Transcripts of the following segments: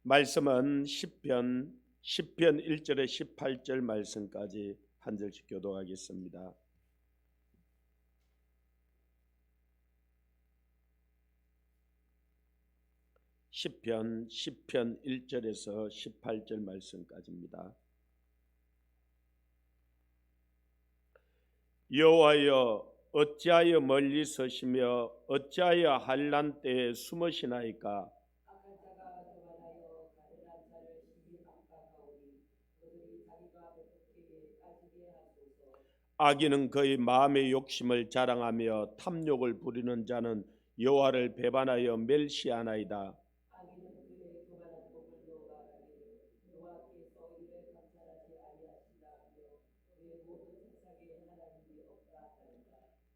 말씀은 시편 1절에 18절 말씀까지 한 절씩 교독하겠습니다. 시편 1절에서 18절 말씀까지입니다. 여호와여, 어찌하여 멀리 서시며 어찌하여 환난 때에 숨으시나이까? 악인은 그의 마음의 욕심을 자랑하며 탐욕을 부리는 자는 여호와를 배반하여 멸시하나이다.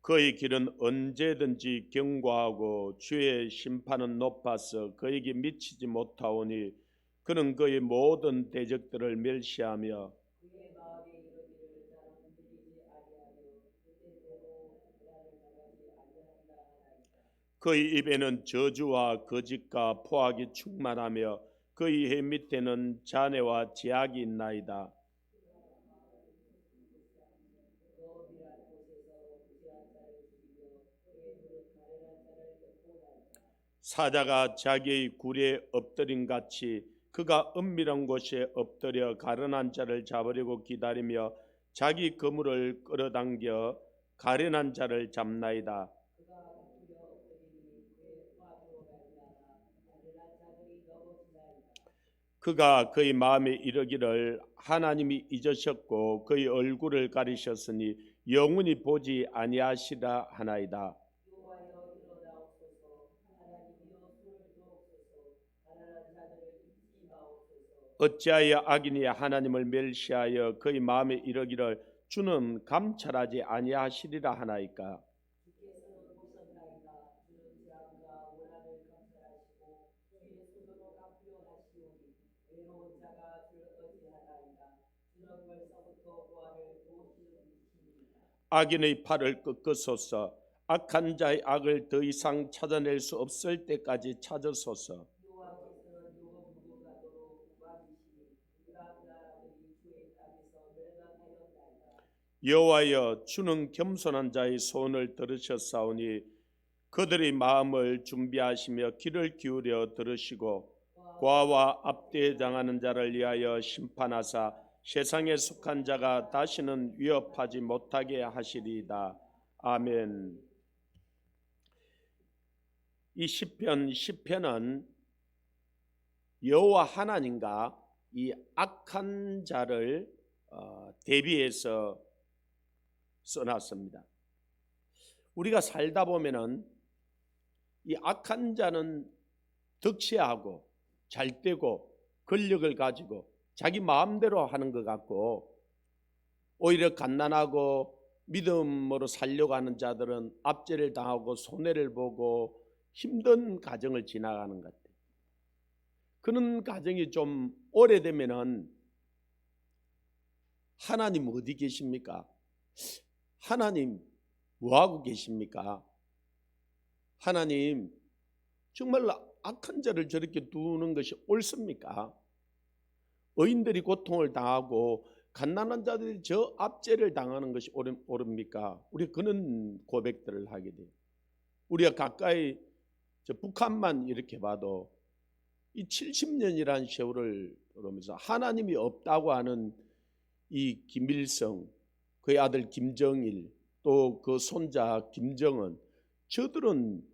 그의 길은 언제든지 견고하고 주의 심판은 높아서 그에게 미치지 못하오니 그는 그의 모든 대적들을 멸시하며 그의 입에는 저주와 거짓과 포악이 충만하며 그의 혀 밑에는 잔해와 제약이 있나이다. 사자가 자기의 굴에 엎드린 같이 그가 은밀한 곳에 엎드려 가련한 자를 잡으려고 기다리며 자기 그물을 끌어당겨 가련한 자를 잡나이다. 그가 그의 마음에 이르기를 하나님이 잊으셨고 그의 얼굴을 가리셨으니 영원히 보지 아니하시라 하나이다. 어찌하여 악인이 하나님을 멸시하여 그의 마음에 이르기를 주는 감찰하지 아니하시리라 하나이까? 악인의 팔을 꺾으소서. 악한 자의 악을 더 이상 찾아낼 수 없을 때까지 찾으소서. 여호와여, 주는 겸손한 자의 소원을 들으셨사오니 그들의 마음을 준비하시며 귀를 기울여 들으시고 고아와 압대당하는 자를 위하여 심판하사 세상에 속한 자가 다시는 위협하지 못하게 하시리이다. 아멘. 이 시편은 여호와 하나님과 이 악한 자를 대비해서 써놨습니다. 우리가 살다 보면은 이 악한 자는 득세하고 잘되고 권력을 가지고 자기 마음대로 하는 것 같고, 오히려 갓난하고 믿음으로 살려고 하는 자들은 압제를 당하고 손해를 보고 힘든 가정을 지나가는 것 같아요. 그런 가정이 좀 오래되면은 하나님 어디 계십니까? 하나님 뭐하고 계십니까? 하나님 정말 악한 자를 저렇게 두는 것이 옳습니까? 의인들이 고통을 당하고 갓난한 자들이 저 압제를 당하는 것이 옳습니까? 우리가 그런 고백들을 하게 돼요. 우리가 가까이 저 북한만 이렇게 봐도 이 70년이라는 세월을 보면서 하나님이 없다고 하는 이 김일성, 그의 아들 김정일, 또 그 손자 김정은, 저들은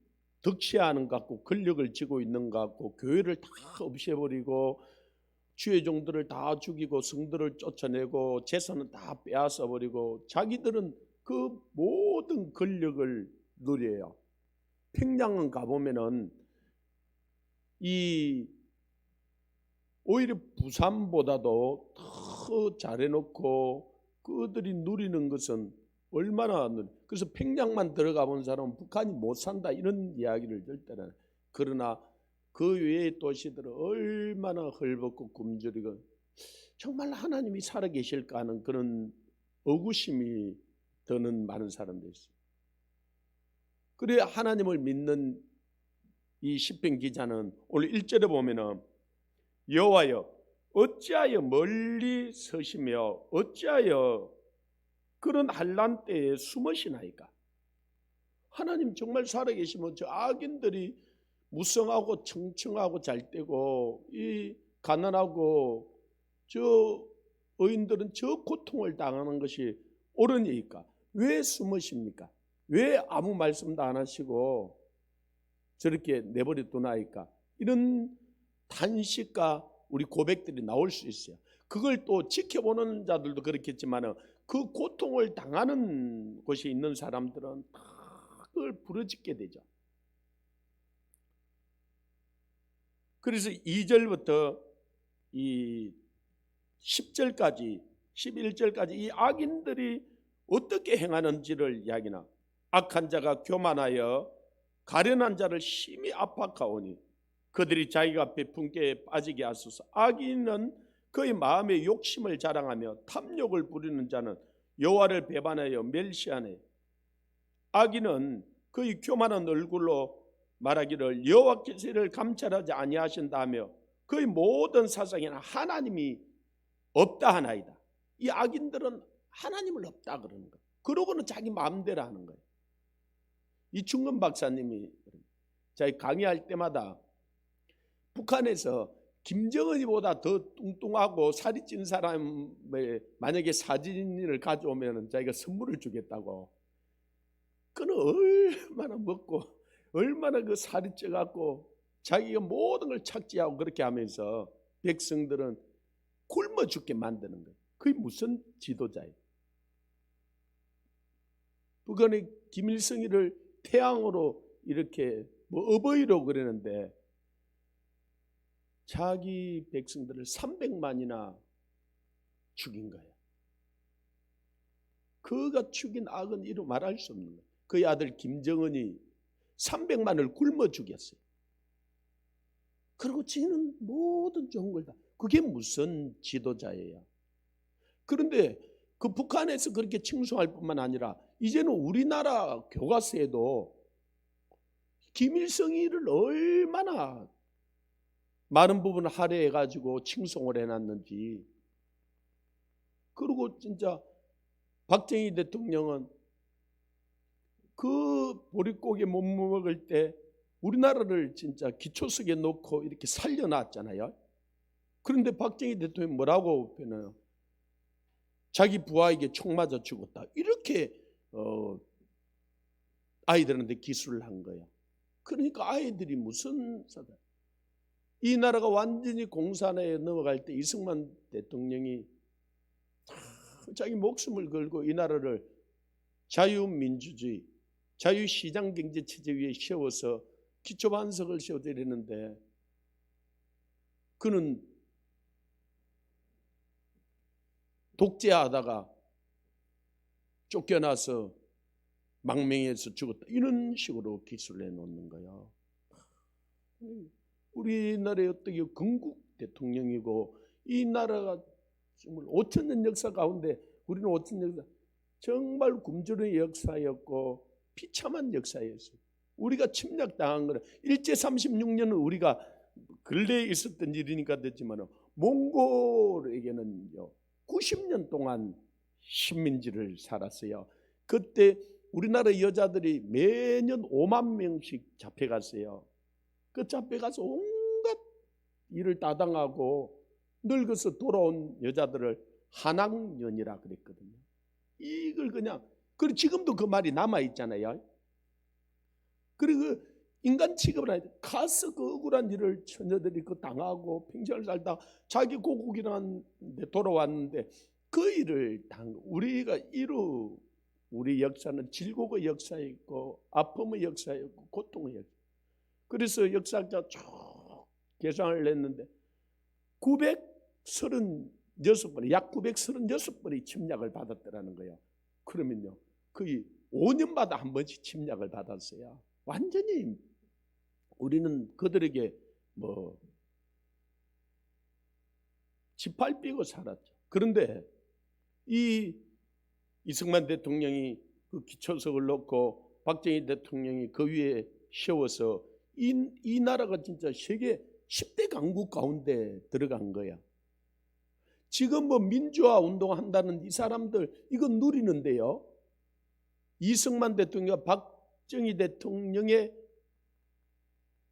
득세하는 것 같고 권력을 쥐고 있는 것 같고 교회를 다 없애버리고 주의 종들을 다 죽이고 성들을 쫓아내고 재산은 다 빼앗아버리고 자기들은 그 모든 권력을 누려요. 평양은 가보면은 이 오히려 부산보다도 더 잘해놓고 그들이 누리는 것은 얼마나, 그래서 평양만 들어가 본 사람은 북한이 못 산다 이런 이야기를 들 때는, 그러나 그 외의 도시들은 얼마나 헐벗고 굶주리고 정말 하나님이 살아계실까 하는 그런 의구심이 드는 많은 사람들이 있어요. 그래 하나님을 믿는 이 시편 기자는 오늘 1절에 보면은 여호와여 어찌하여 멀리 서시며 어찌하여 그런 환난 때에 숨으시나이까. 하나님 정말 살아계시면 저 악인들이 무성하고 청청하고 잘되고 이 가난하고 저 의인들은 저 고통을 당하는 것이 옳으니까 왜 숨으십니까? 왜 아무 말씀도 안 하시고 저렇게 내버려 두나이까? 이런 탄식과 우리 고백들이 나올 수 있어요. 그걸 또 지켜보는 자들도 그렇겠지만 그 고통을 당하는 곳에 있는 사람들은 다 그걸 부르짖게 되죠. 그래서 2절부터 이 10절까지 11절까지 이 악인들이 어떻게 행하는지를 이야기나 악한 자가 교만하여 가련한 자를 심히 압박하오니 그들이 자기가 베푼 게 빠지게 하소서. 악인은 그의 마음의 욕심을 자랑하며 탐욕을 부리는 자는 여호와를 배반하여 멸시하네. 악인은 그의 교만한 얼굴로 말하기를 여호와께서 이를 감찰하지 아니하신다며 그의 모든 사상에는 하나님이 없다 하나이다. 이 악인들은 하나님을 없다 그러는 거예요. 그러고는 자기 마음대로 하는 거예요. 이 중근 박사님이 자기 강의할 때마다 북한에서 김정은이보다 더 뚱뚱하고 살이 찐 사람의 만약에 사진을 가져오면 자기가 선물을 주겠다고. 그는 얼마나 먹고 얼마나 그 살이 쪄갖고 자기가 모든 걸 착지하고 그렇게 하면서 백성들은 굶어 죽게 만드는 거예요. 그게 무슨 지도자예요? 북한의 김일성이를 태양으로 이렇게 뭐 어버이로 그러는데 자기 백성들을 300만이나 죽인 거예요. 그가 죽인 악은 이루 말할 수 없는 거예요. 그의 아들 김정은이 300만을 굶어 죽였어요. 그리고 지는 모든 좋은 걸 다. 그게 무슨 지도자예요? 그런데 그 북한에서 그렇게 칭송할 뿐만 아니라 이제는 우리나라 교과서에도 김일성이를 얼마나 많은 부분을 할애해가지고 칭송을 해놨는지. 그리고 진짜 박정희 대통령은 그 보릿고개 못 먹을 때 우리나라를 진짜 기초석에 놓고 이렇게 살려놨잖아요. 그런데 박정희 대통령이 뭐라고 표현해요? 자기 부하에게 총 맞아 죽었다. 이렇게 아이들한테 기술을 한 거예요. 그러니까 아이들이 무슨 사다? 이 나라가 완전히 공산화에 넘어갈 때 이승만 대통령이 자기 목숨을 걸고 이 나라를 자유민주주의, 자유시장경제 체제 위에 세워서 기초반석을 세워드리는데 그는 독재하다가 쫓겨나서 망명해서 죽었다. 이런 식으로 기술을 해놓는 거야. 우리나라의 어떻게 건국 대통령이고 이 나라가 5천년 역사 가운데 우리는 5천년 역사 정말 굶주린 역사였고 비참한 역사였어요. 우리가 침략당한 거는 일제 36년은 우리가 근래에 있었던 일이니까 됐지만 몽골에게는요 90년 동안 식민지를 살았어요. 그때 우리나라 여자들이 매년 5만 명씩 잡혀갔어요. 그 잡혀가서 온갖 일을 따당하고 늙어서 돌아온 여자들을 한학년이라 그랬거든요. 이걸 그냥 그리고 지금도 그 말이 남아 있잖아요. 그리고 인간 취급을 해야 돼. 가서 그 억울한 일을 처녀들이 그 당하고 평생을 살다 자기 고국이라는 데 돌아왔는데 그 일을 우리가 우리 역사는 질곡의 역사였고 아픔의 역사였고 고통의 역사. 그래서 역사학자 쭉 계산을 했는데 936번이 약 936번이 침략을 받았더라는 거예요. 그러면요 거의 5년마다 한 번씩 침략을 받았어요. 완전히 우리는 그들에게 뭐 지팔 삐고 살았죠. 그런데 이승만 대통령이 그 기초석을 놓고 박정희 대통령이 그 위에 세워서 이 나라가 진짜 세계 10대 강국 가운데 들어간 거야. 지금 뭐 민주화 운동한다는 이 사람들 이거 누리는데요. 이승만 대통령과 박정희 대통령의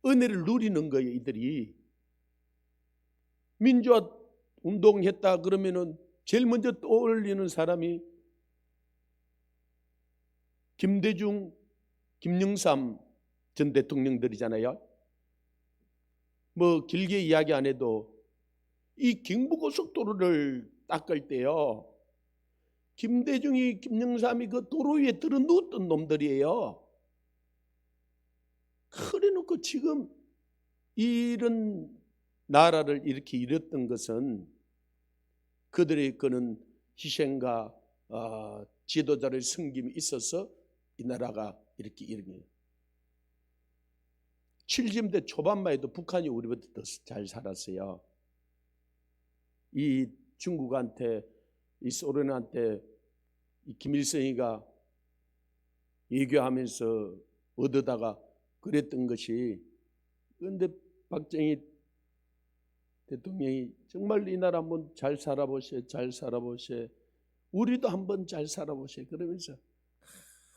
은혜를 누리는 거예요. 이들이 민주화 운동했다 그러면은 제일 먼저 떠올리는 사람이 김대중, 김영삼 전 대통령들이잖아요. 뭐 길게 이야기 안 해도 이 경부고속도로를 닦을 때요, 김대중이, 김영삼이 그 도로 위에 들어 누웠던 놈들이에요. 그래놓고 지금 이런 나라를 이렇게 잃었던 것은 그들의 그는 희생과 지도자를 섬김이 있어서 이 나라가 이렇게 이런 거예요. 70대 초반만 해도 북한이 우리보다 더 잘 살았어요. 이 중국한테, 이 소련한테 이 김일성이가 외교하면서 얻어다가 그랬던 것이, 그런데 박정희 대통령이 정말 이 나라 한번 잘 살아보세, 잘 살아보세, 우리도 한번 잘 살아보세 그러면서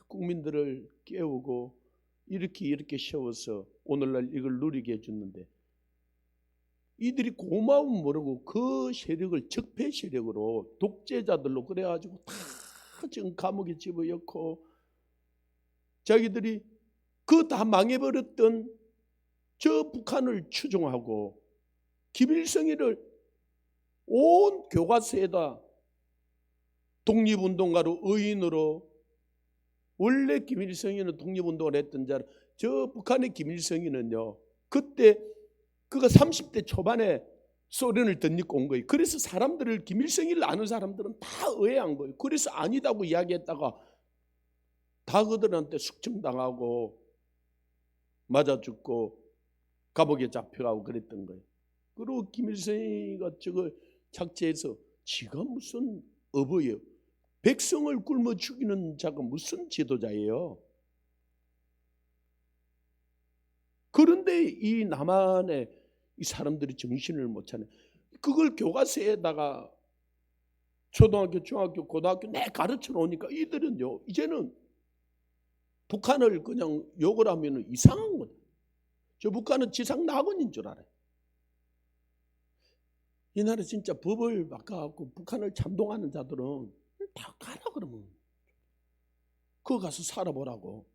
국민들을 깨우고 이렇게 세워서 오늘날 이걸 누리게 해줬는데, 이들이 고마움 모르고 그 세력을 적폐 세력으로 독재자들로 그래가지고 다 지금 감옥에 집어넣고 자기들이 그 다 망해버렸던 저 북한을 추종하고 김일성이를 온 교과서에다 독립운동가로 의인으로, 원래 김일성이는 독립운동을 했던 자로, 저 북한의 김일성이는요 그때 그가 30대 초반에 소련을 덧입고 온 거예요. 그래서 사람들을, 김일성이를 아는 사람들은 다 의아한 거예요. 그래서 아니다고 이야기했다가 다 그들한테 숙청당하고 맞아 죽고 감옥에 잡혀가고 그랬던 거예요. 그리고 김일성이가 저걸 착취해서 지가 무슨 어버예요. 백성을 굶어 죽이는 자가 무슨 지도자예요. 그런데 이 남한의 이 사람들이 정신을 못 차려. 그걸 교과서에다가 초등학교, 중학교, 고등학교 내 가르쳐 놓으니까 이들은요 이제는 북한을 그냥 욕을 하면 이상한 거다. 저 북한은 지상 낙원인 줄 알아요. 이 나라 진짜 법을 바꿔갖고 북한을 찬동하는 자들은 다 가라 그러면 그거 가서 살아보라고.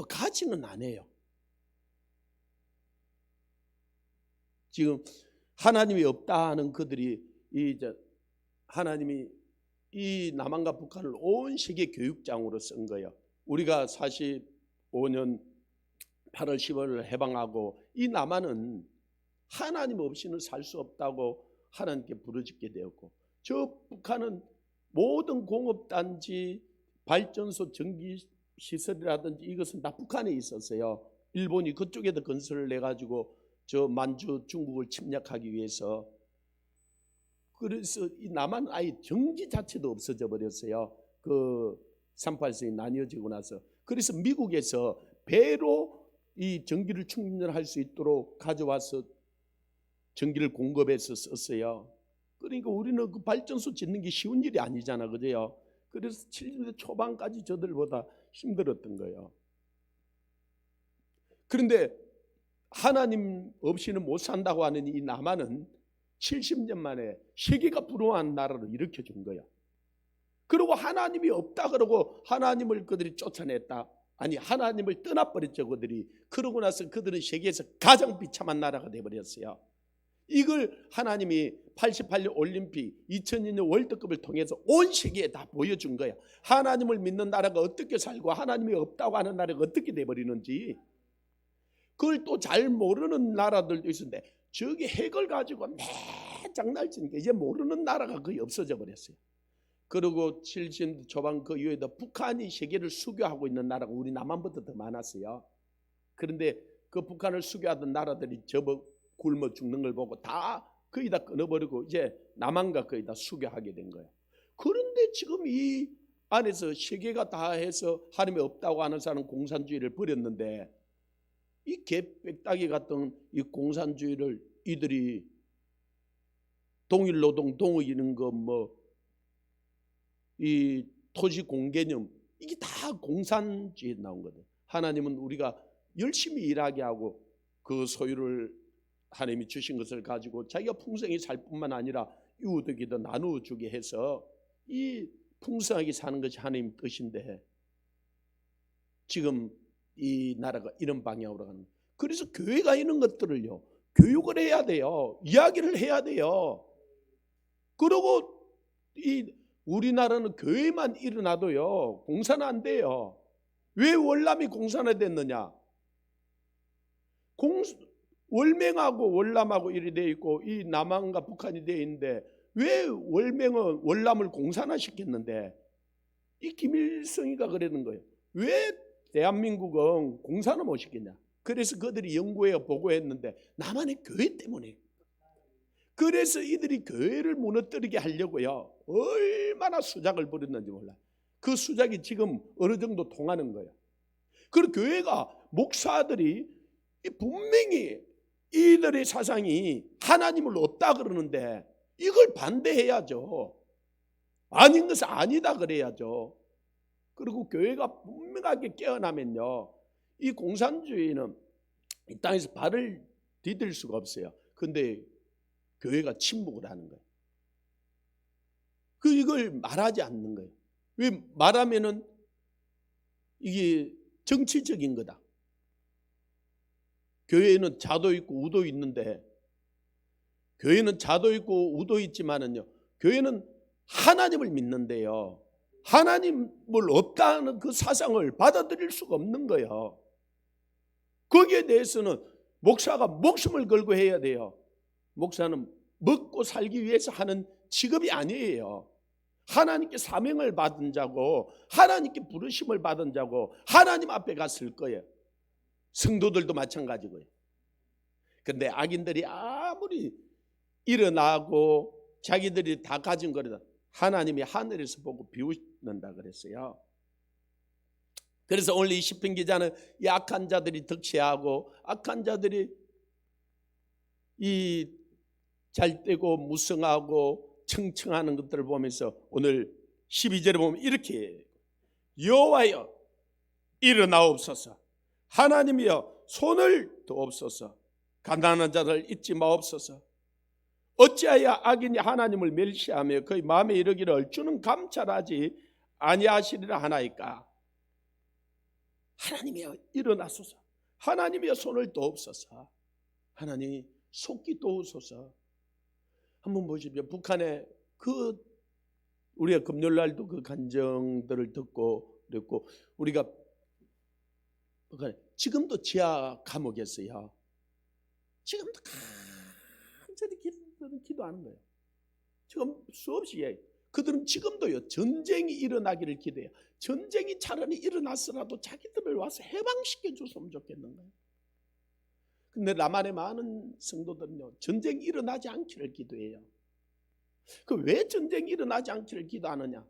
가지는 안 해요. 지금 하나님이 없다는 그들이 하나님이 이 남한과 북한을 온 세계 교육장으로 쓴 거예요. 우리가 45년 8월 10월을 해방하고 이 남한은 하나님 없이는 살 수 없다고 하나님께 부르짖게 되었고, 저 북한은 모든 공업단지, 발전소, 전기시설이라든지 이것은 다 북한에 있었어요. 일본이 그쪽에다 건설을 해가지고 저 만주 중국을 침략하기 위해서. 그래서 이 남한 아예 전기 자체도 없어져 버렸어요. 그 38선이 나뉘어지고 나서. 그래서 미국에서 배로 이 전기를 충전할 수 있도록 가져와서 전기를 공급해서 썼어요. 그러니까 우리는 그 발전소 짓는 게 쉬운 일이 아니잖아, 그죠? 그래서 70대 초반까지 저들보다 힘들었던 거예요. 그런데 하나님 없이는 못 산다고 하는 이 남한은 70년 만에 세계가 부러워하는 나라로 일으켜준 거예요. 그리고 하나님이 없다 그러고 하나님을 그들이 쫓아냈다. 아니, 하나님을 떠나버렸죠, 그들이. 그러고 나서 그들은 세계에서 가장 비참한 나라가 되어버렸어요. 이걸 하나님이 88년 올림픽, 2002년 월드컵을 통해서 온 세계에 다 보여준 거야. 하나님을 믿는 나라가 어떻게 살고 하나님이 없다고 하는 나라가 어떻게 돼버리는지. 그걸 또 잘 모르는 나라들도 있었는데, 저기 핵을 가지고 매 장난치니까 이제 모르는 나라가 거의 없어져 버렸어요. 그리고 70 초반 그 이후에도 북한이 세계를 수교하고 있는 나라가 우리 남한보다 더 많았어요. 그런데 그 북한을 수교하던 나라들이 접어 굶어 죽는 걸 보고 다 거의 다 끊어버리고 이제 남한과 거의 다 수교하게 된 거예요. 그런데 지금 이 안에서 세계가 다 해서 하나님이 없다고 하는 사람은 공산주의를 버렸는데, 이 개빽따기 같은 이 공산주의를 이들이 동일노동, 동의임금, 이 토지 공개념, 이게 다 공산주의에 나온 거든. 하나님은 우리가 열심히 일하게 하고 그 소유를 하나님이 주신 것을 가지고 자기가 풍성히 살 뿐만 아니라 이웃에게도 나누어 주게 해서 이 풍성하게 사는 것이 하나님 뜻인데 지금 이 나라가 이런 방향으로 가는 거예요. 그래서 교회가 이런 것들을요 교육을 해야 돼요. 이야기를 해야 돼요. 그리고 이 우리나라는 교회만 일어나도요 공사는 안 돼요. 왜 월남이 공산화 됐느냐? 월맹하고 월남하고 이리 돼 있고 이 남한과 북한이 돼 있는데 왜 월맹은 월남을 공산화 시켰는데 이 김일성이가 그러는 거예요. 왜 대한민국은 공산화 못 시켰냐? 그래서 그들이 연구해 보고했는데 남한의 교회 때문에. 그래서 이들이 교회를 무너뜨리게 하려고요 얼마나 수작을 부렸는지 몰라요. 그 수작이 지금 어느 정도 통하는 거예요. 그리고 교회가 목사들이 분명히 이들의 사상이 하나님을 얻다 그러는데 이걸 반대해야죠. 아닌 것은 아니다 그래야죠. 그리고 교회가 분명하게 깨어나면요 이 공산주의는 이 땅에서 발을 디딜 수가 없어요. 근데 교회가 침묵을 하는 거예요. 이걸 말하지 않는 거예요. 왜 말하면은 이게 정치적인 거다. 교회에는 자도 있고 우도 있는데 교회는 자도 있고 우도 있지만은요 교회는 하나님을 믿는데요 하나님을 없다는 그 사상을 받아들일 수가 없는 거예요. 거기에 대해서는 목사가 목숨을 걸고 해야 돼요. 목사는 먹고 살기 위해서 하는 직업이 아니에요. 하나님께 사명을 받은 자고 하나님께 부르심을 받은 자고 하나님 앞에 갔을 거예요. 성도들도 마찬가지고요. 그런데 악인들이 아무리 일어나고 자기들이 다 가진 거를 하나님이 하늘에서 보고 비웃는다 그랬어요. 그래서 오늘 이 시편 기자는 이 악한 자들이 득세하고 악한 자들이 이 잘되고 무성하고 청청하는 것들을 보면서 오늘 12절에 보면 이렇게 여호와여 일어나옵소서 하나님이여 손을 드옵소서 가난한 자를 잊지 마옵소서 어찌하여 악인이 하나님을 멸시하며 그의 마음에 이르기를 주는 감찰하지 아니하시리라 하나이까. 하나님이여 일어나소서 하나님이여 손을 드옵소서 하나님 속기 도우소서. 한번 보십시오. 북한에 우리가 금요일날도 그 간정들을 듣고 그랬고 우리가 지금도 지하 감옥이었어요. 지금도 간절히 기도하는 거예요. 지금 수없이 그들은 지금도요 전쟁이 일어나기를 기대해요. 전쟁이 차라리 일어났으라도 자기들을 와서 해방시켜 줬으면 좋겠는 거예요. 근데 남한의 많은 성도들은요 전쟁이 일어나지 않기를 기도해요. 왜 전쟁이 일어나지 않기를 기도하느냐?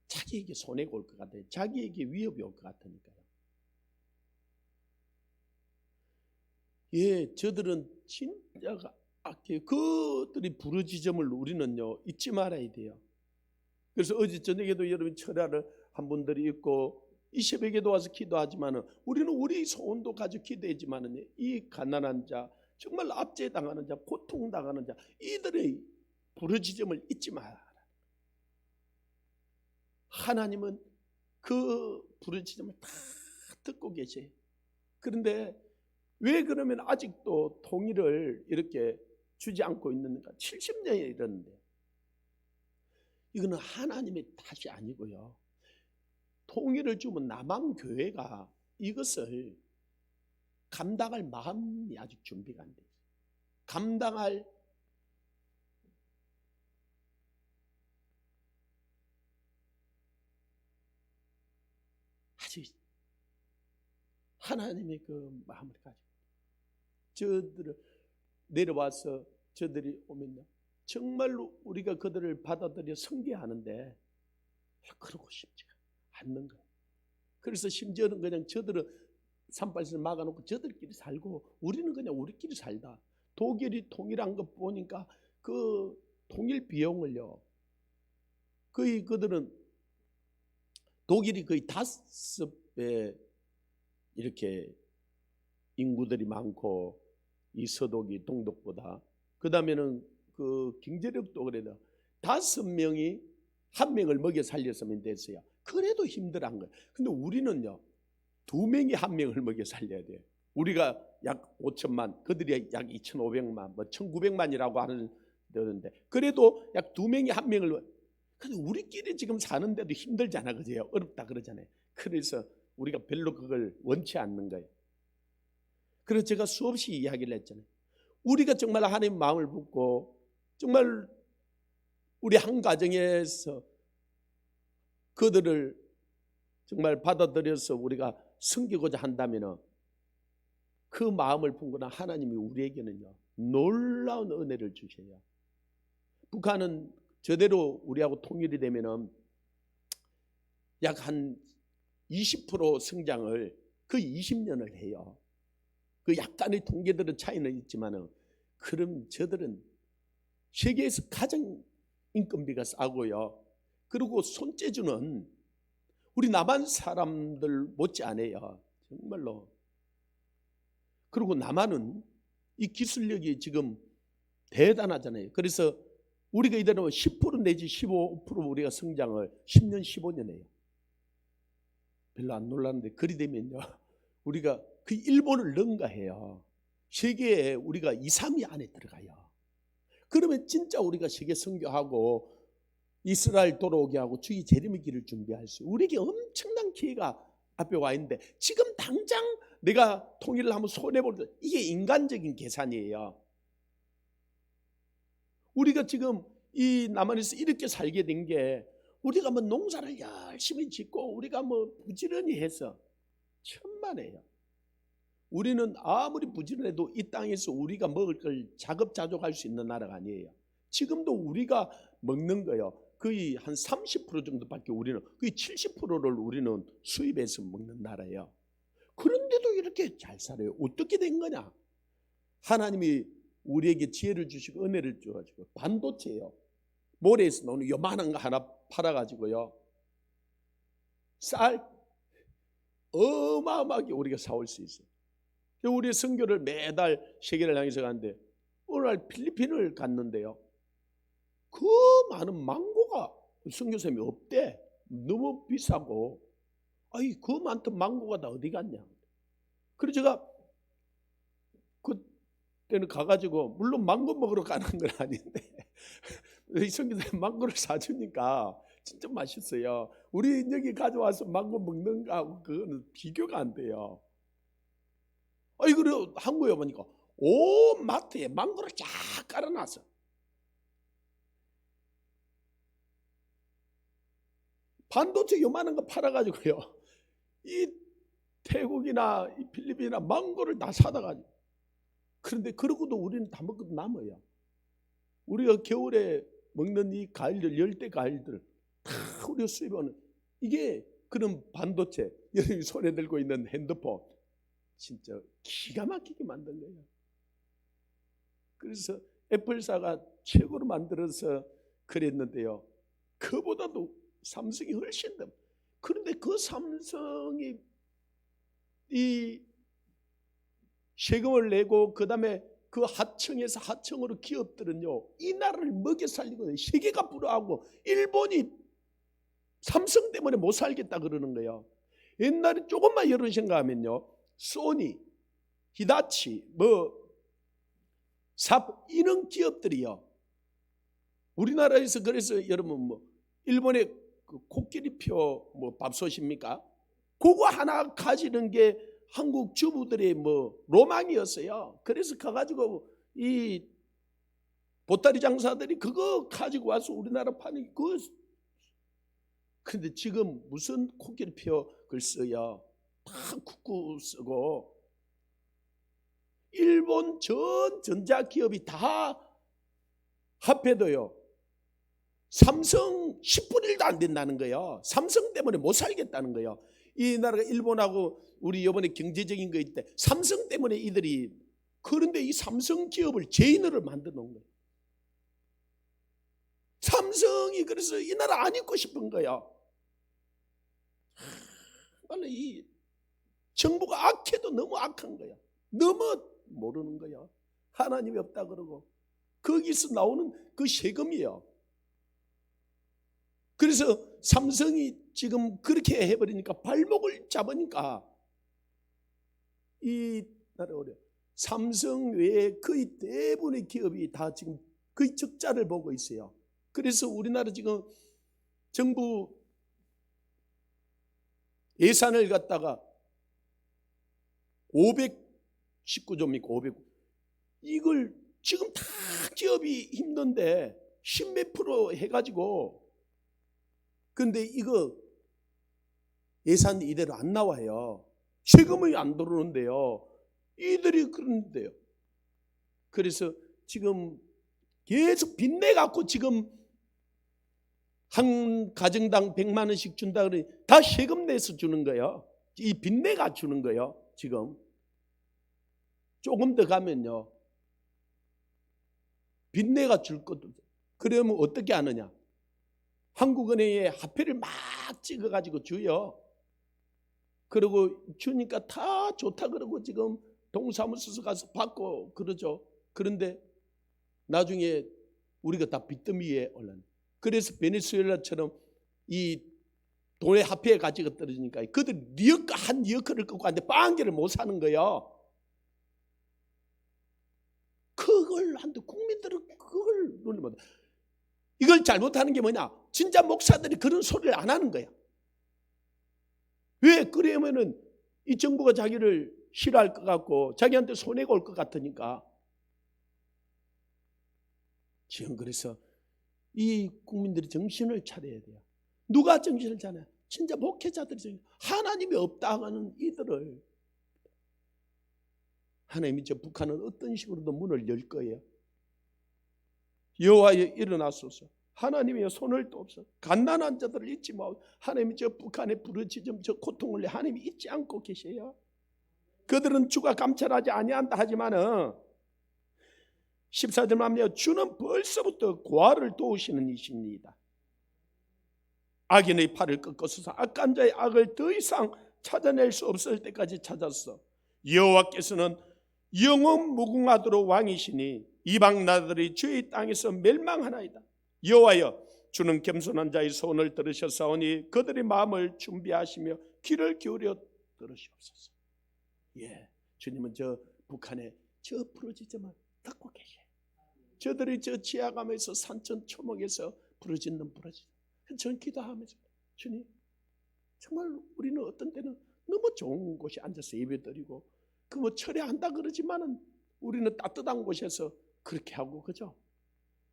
자기에게 손해가 올 것 같아요. 자기에게 위협이 올 것 같으니까요. 저들은 진짜 악해요. 그들이 부르짖음을 우리는요 잊지 말아야 돼요. 그래서 어제 저녁에도 여러분 철야를 한 분들이 있고 이 새벽에도 와서 기도하지만은 우리는 우리 소원도 가지고 기도하지만은 이 가난한 자, 정말 압제당하는 자, 고통당하는 자, 이들의 부르짖음을 잊지 마라. 하나님은 그 부르짖음을 다 듣고 계세요. 그런데 왜 그러면 아직도 통일을 이렇게 주지 않고 있는가? 70년이 이랬는데 이거는 하나님의 탓이 아니고요. 통일을 주면 남한교회가 이것을 감당할 마음이 아직 준비가 안 돼요. 감당할 아직 하나님의 그 마음을 가지고 저들을 내려와서 저들이 오면요 정말로 우리가 그들을 받아들여 섬겨하는데 그러고 싶지가 않는 거예요. 그래서 심지어는 그냥 저들은 산발을 막아놓고 저들끼리 살고 우리는 그냥 우리끼리 살다. 독일이 통일한 거 보니까 그 통일 비용을요, 거의 그들은 독일이 거의 5배 이렇게 인구들이 많고 이 서독이 동독보다, 그 다음에는 그 경제력도 그래도 5명이 1명을 먹여 살렸으면 됐어요. 그래도 힘들한 거예요. 근데 우리는요, 2명이 1명을 먹여 살려야 돼요. 우리가 약 5천만, 그들이 약 2,500만, 뭐 1,900만이라고 하는데, 그래도 약 2명이 1명을. 근데 우리끼리 지금 사는데도 힘들잖아, 그죠? 어렵다 그러잖아요. 그래서 우리가 별로 그걸 원치 않는 거예요. 그래서 제가 수없이 이야기를 했잖아요. 우리가 정말 하나님 마음을 붓고 정말 우리 한 가정에서 그들을 정말 받아들여서 우리가 섬기고자 한다면 그 마음을 품거나 하나님이 우리에게는요, 놀라운 은혜를 주셔요. 북한은 저대로 우리하고 통일이 되면은 약 한 20% 성장을 그 20년을 해요. 그 약간의 통계들은 차이는 있지만은, 그럼 저들은 세계에서 가장 인건비가 싸고요. 그리고 손재주는 우리 남한 사람들 못지않아요. 정말로. 그리고 남한은 이 기술력이 지금 대단하잖아요. 그래서 우리가 이대로 10% 내지 15% 우리가 성장을 10년, 15년 해요. 별로 안 놀랐는데 그리 되면요, 우리가 그 일본을 능가해요. 세계에 우리가 2, 3위 안에 들어가요. 그러면 진짜 우리가 세계 선교하고 이스라엘 돌아오게 하고 주의 재림의 길을 준비할 수, 우리에게 엄청난 기회가 앞에 와 있는데, 지금 당장 내가 통일을 하면 손해볼 때, 이게 인간적인 계산이에요. 우리가 지금 이 남한에서 이렇게 살게 된 게, 우리가 뭐 농사를 열심히 짓고 우리가 뭐 부지런히 해서 천만에요. 우리는 아무리 부지런해도 이 땅에서 우리가 먹을 걸 자급자족할 수 있는 나라가 아니에요. 지금도 우리가 먹는 거요, 거의 한 30% 정도밖에, 우리는 거의 70%를 우리는 수입해서 먹는 나라예요. 그런데도 이렇게 잘 살아요. 어떻게 된 거냐? 하나님이 우리에게 지혜를 주시고 은혜를 주어가지고, 반도체예요. 모래에서 나오는 요만한 거 하나 팔아가지고요, 쌀 어마어마하게 우리가 사올 수 있어요. 우리 선교를 매달 세계를 향해서 가는데, 오늘 필리핀을 갔는데요, 그 많은 망고가 선교사님이 없대. 너무 비싸고. 아이, 그 많던 망고가 다 어디 갔냐. 그래서 제가 그때는 가가지고, 물론 망고 먹으러 가는 건 아닌데 이 선교사님 망고를 사주니까 진짜 맛있어요. 우리 여기 가져와서 망고 먹는 거하고 그거는 비교가 안 돼요. 아이, 그래 한국에 보니까 온 마트에 망고를 쫙 깔아놨어. 반도체 요만한 거 팔아가지고요, 이 태국이나 이 필리핀이나 망고를 다 사다 가지고. 그런데 그러고도 우리는 다 먹고도 남아요. 우리가 겨울에 먹는 이 과일들, 열대 과일들 다 우리가 수입하는, 이게 그런 반도체, 여러분이 손에 들고 있는 핸드폰, 진짜 기가 막히게 만든 거예요. 그래서 애플사가 최고로 만들어서 그랬는데요, 그보다도 삼성이 훨씬 더. 그런데 그 삼성이 이 세금을 내고, 그 다음에 그 하청에서 하청으로 기업들은요, 이 나라를 먹여 살리고 세계가 불화하고, 일본이 삼성 때문에 못 살겠다 그러는 거예요. 옛날에 조금만 여론 생각하면요, 소니, 히다치, 이런 기업들이요, 우리나라에서, 그래서 여러분 일본의 그 코끼리표 밥솥입니까? 그거 하나 가지는 게 한국 주부들의 로망이었어요. 그래서 가가지고 이 보따리 장사들이 그거 가지고 와서 우리나라 파는 그. 근데 지금 무슨 코끼리표 글 써요? 다 국구 쓰고, 일본 전 전자기업이 다 합해도요, 삼성 10분의 1도 안 된다는 거예요. 삼성 때문에 못 살겠다는 거예요. 이 나라가 일본하고 우리 이번에 경제적인 거 있대. 삼성 때문에 이들이 그런데 이 삼성 기업을 죄인으로 만들어 놓은 거예요. 삼성이 그래서 이 나라 안 있고 싶은 거야. 원래 이 정부가 악해도 너무 악한 거야. 너무 모르는 거야. 하나님이 없다 그러고 거기서 나오는 그 세금이에요. 그래서 삼성이 지금 그렇게 해버리니까 발목을 잡으니까 이 나라 어려. 삼성 외에 거의 대부분의 기업이 다 지금 거의 적자를 보고 있어요. 그래서 우리나라 지금 정부 예산을 갖다가 519조입니까? 500. 이걸 지금 다 기업이 힘든데 10몇 프로 해가지고 근데 이거 예산 이대로 안 나와요. 세금이 안 들어오는데요. 이들이 그러는데요. 그래서 지금 계속 빚내 갖고 지금 한 가정당 100만 원씩 준다 그러니 다 세금 내서 주는 거예요. 이 빚내가 주는 거예요. 지금 조금 더 가면요. 빚내가 줄 것도. 그러면 어떻게 하느냐? 한국은행에 화폐를 막 찍어가지고 줘요. 그리고 주니까 다 좋다 그러고 지금 동사무소 가서 받고 그러죠. 그런데 나중에 우리가 다 빚더미에 올라요. 그래서 베네수엘라처럼 이 돈의 화폐 가치가 떨어지니까 그들 한 리어커를 끊고 하는데 빵개를 못 사는 거예요. 그걸 한데 국민들은 그걸 논리 못. 이걸 잘못하는 게 뭐냐? 진짜 목사들이 그런 소리를 안 하는 거야. 왜? 그러면은 이 정부가 자기를 싫어할 것 같고 자기한테 손해가 올 것 같으니까. 지금 그래서 이 국민들이 정신을 차려야 돼요. 누가 정신을 차려? 진짜 목회자들이 정신. 하나님이 없다 하는 이들을 하나님이 저 북한은 어떤 식으로도 문을 열 거예요. 여호와여 일어나소서. 하나님의 손을 뗍소. 갓난한 자들을 잊지 마오. 하나님이 저 북한의 부르짖음 저 고통을 하나님이 잊지 않고 계세요. 그들은 주가 감찰하지 아니한다 하지만은 14절 말하면 주는 벌써부터 고아를 도우시는 이십니다. 악인의 팔을 꺾어서 악한 자의 악을 더 이상 찾아낼 수 없을 때까지 찾았어. 여호와께서는 영원 무궁하도록 왕이시니 이방 나라들이 주의 땅에서 멸망하나이다. 여호와여 주는 겸손한 자의 소원을 들으셨사오니 그들의 마음을 준비하시며 귀를 기울여 들으시옵소서. 예, 주님은 저 북한에 저 부르짖음을 듣고 계셔요. 저들이 저 지하감에서 산천 초목에서 부르짖는 부르짖음. 전 기도하면서 주님 정말 우리는 어떤 때는 너무 좋은 곳에 앉아서 예배드리고 그 뭐 철회한다 그러지만은 우리는 따뜻한 곳에서 그렇게 하고 그죠?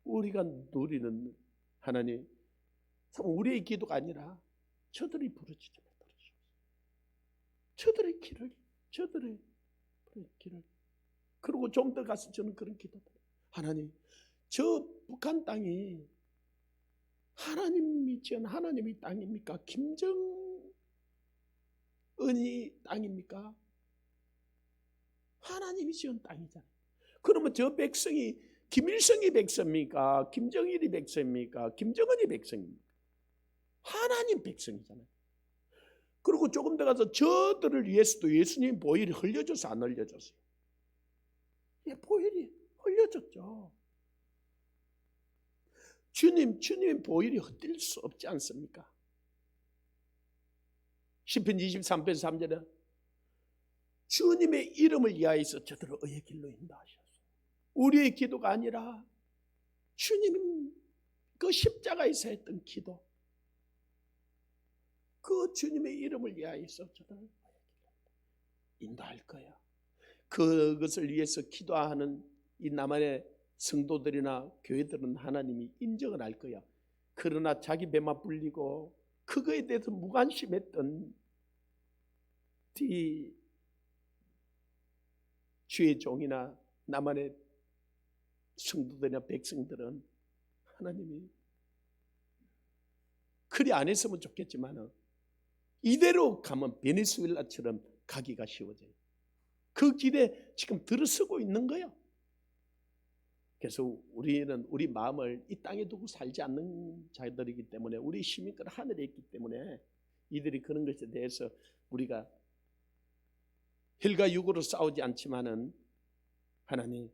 우리가 누리는 하나님 참 우리의 기도가 아니라 저들이 부르짖음을 들으시옵소서. 저들의 길을 그리고 좀 더 가서 저는 그런 기도를 하나님 저 북한 땅이 하나님이 지은 하나님의 땅입니까? 김정은이 땅입니까? 하나님이 지은 땅이잖아요. 그러면 저 백성이 김일성이 백성입니까? 김정일이 백성입니까? 김정은이 백성입니까? 하나님 백성이잖아요. 그리고 조금 더 가서 저들을 위해서도 예수님 보혈이 흘려줘서 안 흘려줬어요? 예, 보혈이 흘려졌죠. 주님의 보혈이 헛될 수 없지 않습니까? 시편 23편 3절에 주님의 이름을 위하여서 저들을 의의 길로 인도하셨소. 우리의 기도가 아니라 주님 그 십자가에서 했던 기도, 그 주님의 이름을 위하여서 저들을 인도할 거야. 그것을 위해서 기도하는 이 남한의 성도들이나 교회들은 하나님이 인정을 할 거야. 그러나 자기 배만 불리고 그거에 대해서 무관심했던 주의 종이나 남한의 성도들이나 백성들은 하나님이 그리 안 했으면 좋겠지만 이대로 가면 베네수엘라처럼 가기가 쉬워져요. 그 길에 지금 들어서고 있는 거예요. 그래서 우리는 우리 마음을 이 땅에 두고 살지 않는 자들이기 때문에 우리 힘이 그 하늘에 있기 때문에 이들이 그런 것에 대해서 우리가 혈과 육으로 싸우지 않지만은 하나님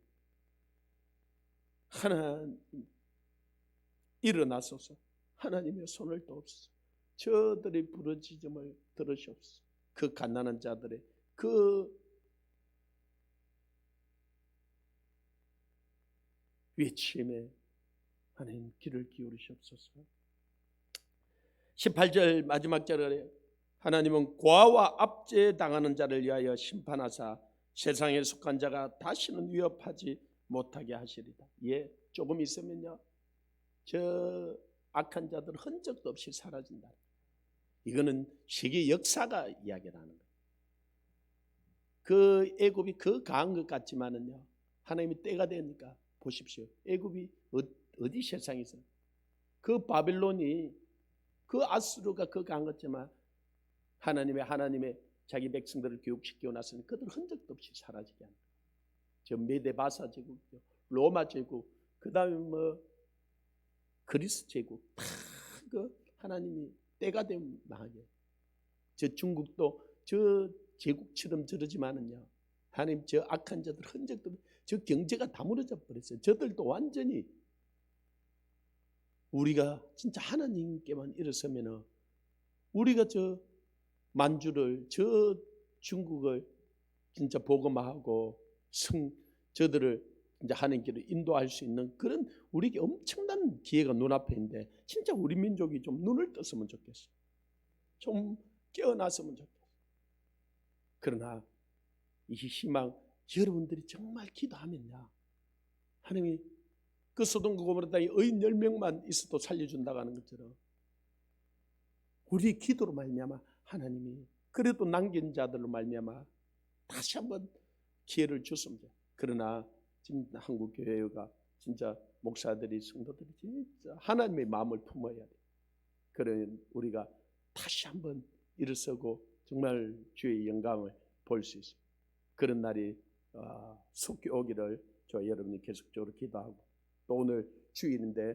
일어나소서. 하나님의 손을 도옵소서. 저들의 부르짖음을 들으시옵소서. 그 갓난한 자들의 그 외침에 하나님 귀를 기울이시옵소서. 18절 마지막 절에 하나님은 고아와 압제당하는 자를 위하여 심판하사 세상에 속한 자가 다시는 위협하지 못하게 하시리다. 예, 조금 있으면요 저 악한 자들 흔적도 없이 사라진다. 이거는 세계 역사가 이야기를 하는 거예요. 그 애굽이 그 강한 것 같지만은요 하나님이 때가 되니까 보십시오. 애굽이 어디 세상에서 그 바빌론이 그 아수르가 그 강한 것지만 하나님의 자기 백성들을 교육시키고 나서는 그들 흔적도 없이 사라지게 합니다. 저 메데바사 제국, 로마 제국, 그 다음에 뭐 그리스 제국 다 그 하나님이 때가 되면 망하게. 저 중국도 저 제국처럼 저러지만은요 하나님 저 악한 자들 흔적도 저 경제가 다 무너져 버렸어요. 저들도 완전히 우리가 진짜 하나님께만 일어서면은 우리가 저 만주를 저 중국을 진짜 복음화하고 저들을 이제 하나님께로 인도할 수 있는 그런 우리에게 엄청난 기회가 눈앞에 있는데 진짜 우리 민족이 좀 눈을 떴으면 좋겠어요. 좀 깨어났으면 좋겠어요. 그러나 이 희망 여러분들이 정말 기도하면요 하나님이 그 소돔과 고모라 땅에 의인 10명만 있어도 살려준다고 하는 것처럼 우리 기도로 말미암아 하나님이 그래도 남긴 자들로 말미암아 다시 한번 기회를 줬습니다. 그러나 지금 한국 교회가 진짜 목사들이 성도들이 진짜 하나님의 마음을 품어야 돼. 그런 우리가 다시 한번 일어서고 정말 주의 영광을 볼 수 있어요. 그런 날이 속히 오기를 저 여러분이 계속적으로 기도하고 또 오늘 주일인데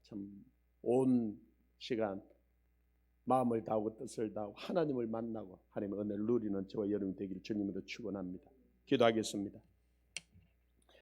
참 온 시간 마음을 다하고 뜻을 다하고 하나님을 만나고 하나님의 은혜를 누리는 저와 여러분이 되기를 주님으로 축원합니다. 기도하겠습니다.